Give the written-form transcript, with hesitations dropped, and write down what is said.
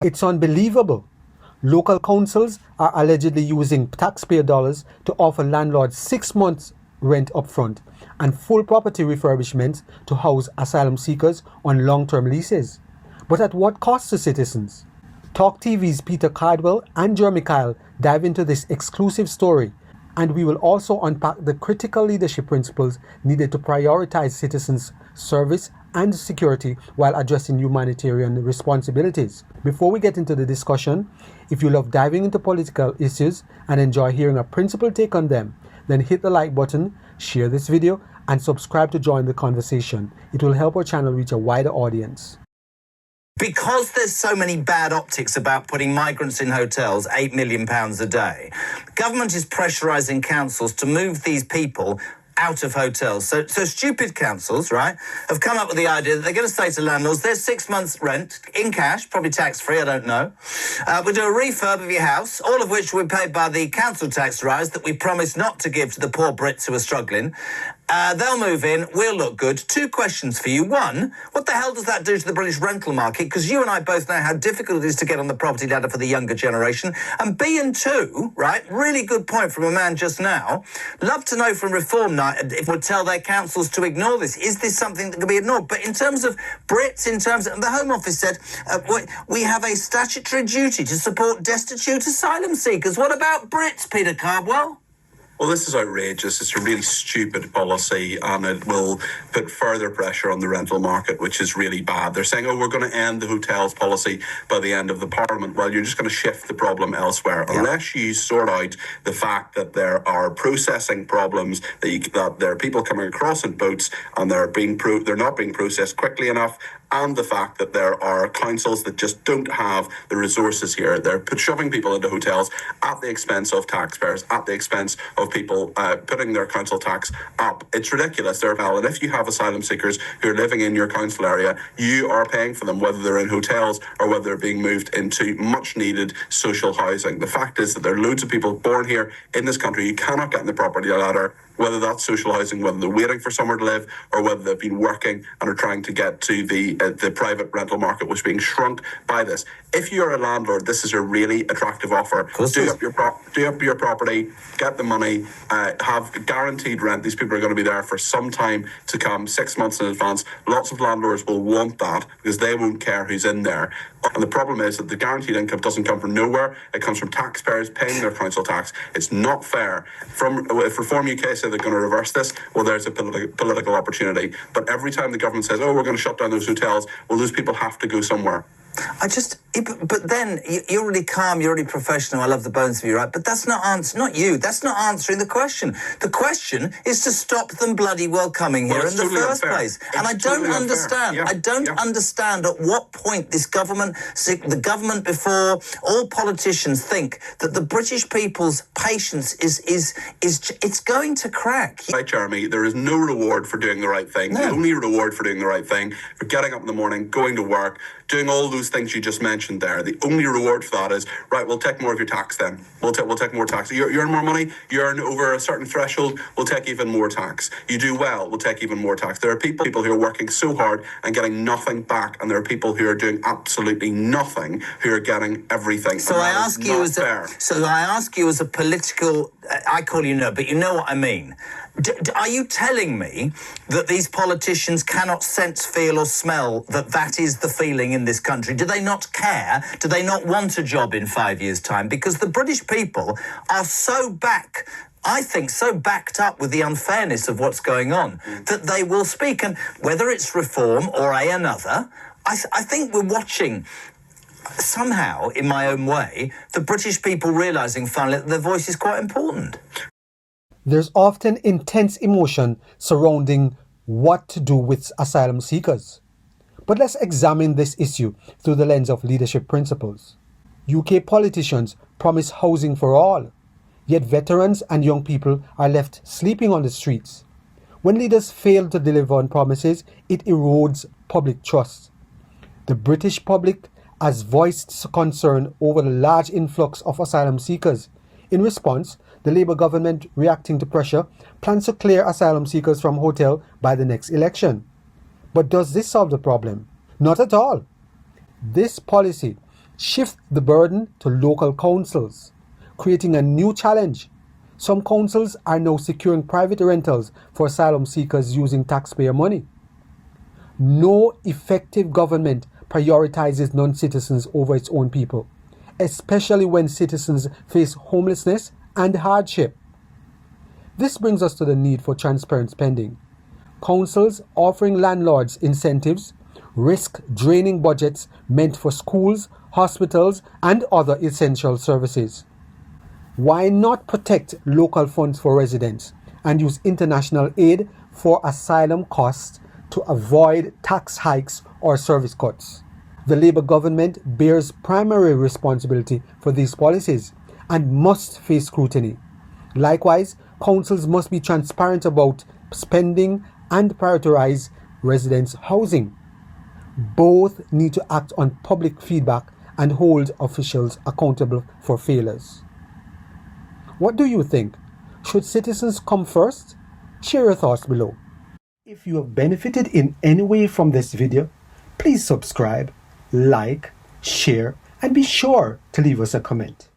It's unbelievable. Local councils are allegedly using taxpayer dollars to offer landlords 6 months rent upfront and full property refurbishments to house asylum seekers on long-term leases. But at what cost to citizens? Talk TV's Peter Cardwell and Jeremy Kyle dive into this exclusive story, and we will also unpack the critical leadership principles needed to prioritize citizens' service and security while addressing humanitarian responsibilities. Before we get into the discussion, if you love diving into political issues and enjoy hearing a principled take on them, then hit the like button, share this video, and subscribe to join the conversation. It will help our channel reach a wider audience. Because there's so many bad optics about putting migrants in hotels, £8 million a day, government is pressurising councils to move these people out of hotels. So stupid councils, right, have come up with the idea that they're going to say to landlords, there's 6 months rent in cash, probably tax-free, I don't know. We'll do a refurb of your house, all of which will be paid by the council tax rise that we promised not to give to the poor Brits who are struggling. They'll move in, we'll look good. 2 questions for you. 1, what the hell does that do to the British rental market? Because you and I both know how difficult it is to get on the property ladder for the younger generation. And B and 2, right, really good point from a man just now. Love to know from Reform Night if would tell their councils to ignore this. Is this something that can be ignored? But in terms of Brits, in terms of the Home Office said, we have a statutory duty to support destitute asylum seekers. What about Brits, Peter Cardwell? Well, this is outrageous. It's a really stupid policy, and it will put further pressure on the rental market, which is really bad. They're saying, we're going to end the hotels policy by the end of the Parliament. Well, you're just going to shift the problem elsewhere. Yeah. Unless you sort out the fact that there are processing problems, that there are people coming across in boats and they're not being processed quickly enough, and the fact that there are councils that just don't have the resources here. They're shoving people into hotels at the expense of taxpayers, at the expense of people putting their council tax up. It's ridiculous. And if you have asylum seekers who are living in your council area, you are paying for them, whether they're in hotels or whether they're being moved into much needed social housing. The fact is that there are loads of people born here in this country who cannot get in the property ladder, whether that's social housing, whether they're waiting for somewhere to live, or whether they've been working and are trying to get to the private rental market, which is being shrunk by this. If you're a landlord, this is a really attractive offer. Do up your property, get the money, have guaranteed rent. These people are going to be there for some time to come, 6 months in advance. Lots of landlords will want that because they won't care who's in there. And the problem is that the guaranteed income doesn't come from nowhere. It comes from taxpayers paying their council tax. It's not fair. If Reform UK say they're going to reverse this, well, there's a political opportunity. But every time the government says, we're going to shut down those hotels, well, those people have to go somewhere. But then you're really calm, you're really professional. I love the bones of you, right? But that's not that's not answering the question. The question is to stop them bloody well coming here in the first place. And I don't understand. I don't understand at what point the government before all politicians think that the British people's patience is going to crack. Right, Jeremy, there is no reward for doing the right thing. No. The only reward for doing the right thing, for getting up in the morning, going to work, doing all those things you just mentioned there. The only reward for that is, right, we'll take more of your tax then. We'll take more tax. You earn more money, you earn over a certain threshold, we'll take even more tax. You do well, we'll take even more tax. There are people who are working so hard and getting nothing back, and there are people who are doing absolutely nothing who are getting everything. So I ask you as a political, I call you no, but you know what I mean. Are you telling me that these politicians cannot sense, feel or smell that is the feeling in this country? Do they not care? Do they not want a job in 5 years' time? Because the British people are so backed up with the unfairness of what's going on that they will speak. And whether it's Reform or another, I think we're watching somehow, in my own way, the British people realising finally that their voice is quite important. There's often intense emotion surrounding what to do with asylum seekers. But let's examine this issue through the lens of leadership principles. UK politicians promise housing for all, yet veterans and young people are left sleeping on the streets. When leaders fail to deliver on promises, it erodes public trust. The British public has voiced concern over the large influx of asylum seekers. In response, the Labour government, reacting to pressure, plans to clear asylum seekers from hotel by the next election. But does this solve the problem? Not at all. This policy shift the burden to local councils, creating a new challenge. Some councils are now securing private rentals for asylum seekers using taxpayer money. No effective government prioritizes non-citizens over its own people, especially when citizens face homelessness and hardship. This brings us to the need for transparent spending. Councils offering landlords incentives risk draining budgets meant for schools, hospitals, and other essential services. Why not protect local funds for residents and use international aid for asylum costs to avoid tax hikes or service cuts? The Labour government bears primary responsibility for these policies and must face scrutiny. Likewise, councils must be transparent about spending and prioritise residents' housing. Both need to act on public feedback and hold officials accountable for failures. What do you think? Should citizens come first? Share your thoughts below. If you have benefited in any way from this video, please subscribe, like, share, and be sure to leave us a comment.